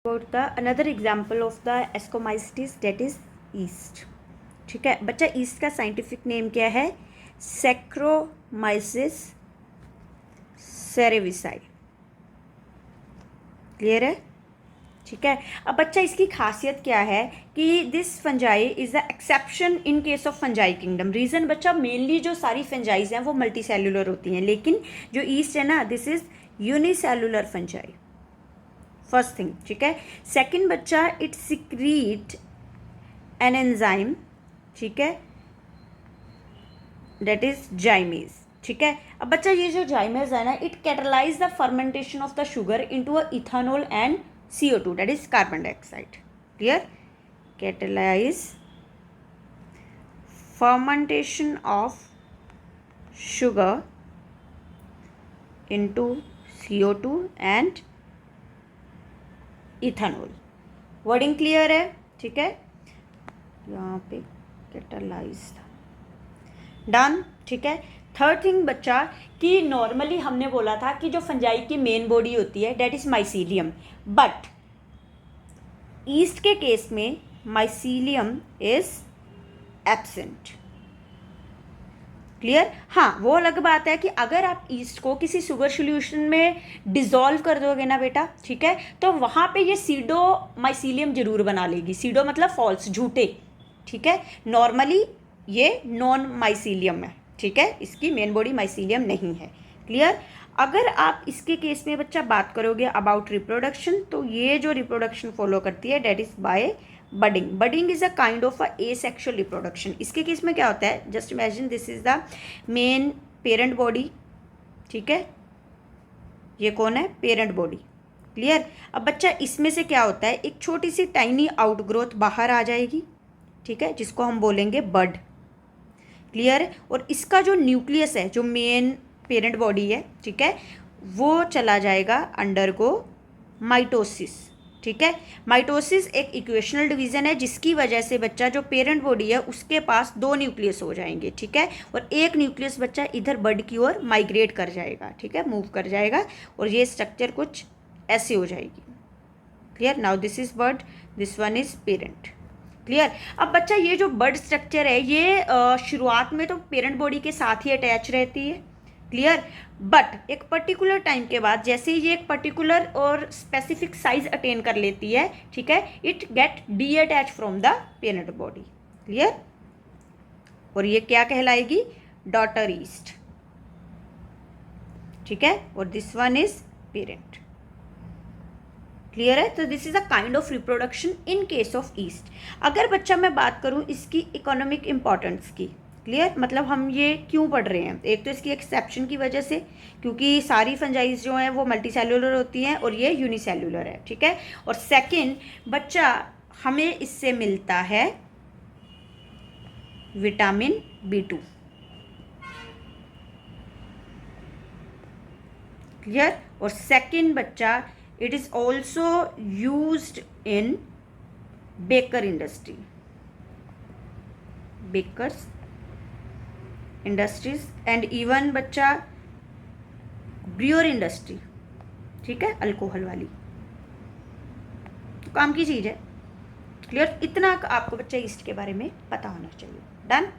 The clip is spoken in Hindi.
about the another example of the Ascomycetes, that is yeast. ठीक है बच्चा, ईस्ट का साइंटिफिक नेम क्या है? सैक्रोमाइसिस सेरेविसाई। क्लियर है? ठीक है। अब बच्चा इसकी खासियत क्या है कि this fungi is the exception in case of fungi kingdom. Reason बच्चा, मेनली जो सारी फंजाइज हैं वो मल्टी सेल्यूलर होती हैं, लेकिन जो ईस्ट है ना, this is unicellular fungi. First thing, ठीक है। सेकंड बच्चा, इट सिक्रीट एन एंजाइम, ठीक है, दैट इज जाइमेज। ठीक है। अब बच्चा ये जो जाइमेज है ना, it catalyse the fermentation of the sugar into a ethanol and CO2, that is carbon dioxide. Clear? Catalyze fermentation of sugar into CO2 and ethanol. Wording clear है? ठीक है, यहाँ पे catalyze डन। ठीक है। थर्ड थिंग बच्चा, कि नॉर्मली हमने बोला था कि जो फंजाई की मेन बॉडी होती है that is mycelium, but yeast के केस में माइसीलियम इज एब्सेंट। क्लियर? हाँ, वो अलग बात है कि अगर आप ईस्ट को किसी शुगर सोल्यूशन में डिसॉल्व कर दोगे ना बेटा, ठीक है, तो वहाँ पे ये सीडो माइसीलियम जरूर बना लेगी। सीडो मतलब फॉल्स, झूठे। ठीक है। नॉर्मली ये नॉन माइसीलियम है। ठीक है, इसकी मेन बॉडी माइसीलियम नहीं है। क्लियर? अगर आप इसके केस में बच्चा बात करोगे अबाउट रिप्रोडक्शन, तो ये जो रिप्रोडक्शन फॉलो करती है that is by budding. Budding is a kind of a asexual reproduction. इसके केस में क्या होता है, just imagine this is the main parent body. ठीक है, ये कौन है? Parent body. क्लियर? अब बच्चा इसमें से क्या होता है, एक छोटी सी टाइनी आउटग्रोथ बाहर आ जाएगी, ठीक है, जिसको हम बोलेंगे बड। क्लियर है? और इसका जो न्यूक्लियस है, जो मेन पेरेंट बॉडी है, ठीक है, वो चला जाएगा अंडरगो माइटोसिस। ठीक है। माइटोसिस एक इक्वेशनल डिवीजन है, जिसकी वजह से बच्चा जो पेरेंट बॉडी है उसके पास 2 न्यूक्लियस हो जाएंगे। ठीक है। और एक न्यूक्लियस बच्चा इधर बड की ओर माइग्रेट कर जाएगा। ठीक है, मूव कर जाएगा, और ये स्ट्रक्चर कुछ ऐसे हो जाएगी। Clear? Now this is bud, this one is parent. Clear? अब बच्चा ये जो बड स्ट्रक्चर है, ये शुरुआत में तो पेरेंट बॉडी के साथ ही अटैच रहती है। क्लियर? बट एक पर्टिकुलर टाइम के बाद जैसे ही ये एक पर्टिकुलर और स्पेसिफिक साइज अटेन कर लेती है, ठीक है, it get detach from the parent body. Clear? और ये क्या कहलाएगी? Daughter yeast. ठीक है। और this one is parent. Clear है? तो this is a kind of reproduction in case of yeast. अगर बच्चा मैं बात करूं इसकी इकोनॉमिक इंपॉर्टेंस की, क्लियर, मतलब हम ये क्यों पढ़ रहे हैं, एक तो इसकी एक्सेप्शन की वजह से, क्योंकि सारी फंजाइज जो हैं वो मल्टी सेल्यूलर होती हैं और ये यूनिसेल्यूलर है। ठीक है। और सेकंड बच्चा, हमें इससे मिलता है विटामिन B2। क्लियर? और सेकंड बच्चा, it is also used in baker industry, bakers industries and even बच्चा ब्रियर इंडस्ट्री। ठीक है, अल्कोहल वाली, तो काम की चीज़ है। क्लियर? इतना आपको बच्चा ईस्ट के बारे में पता होना चाहिए। डन।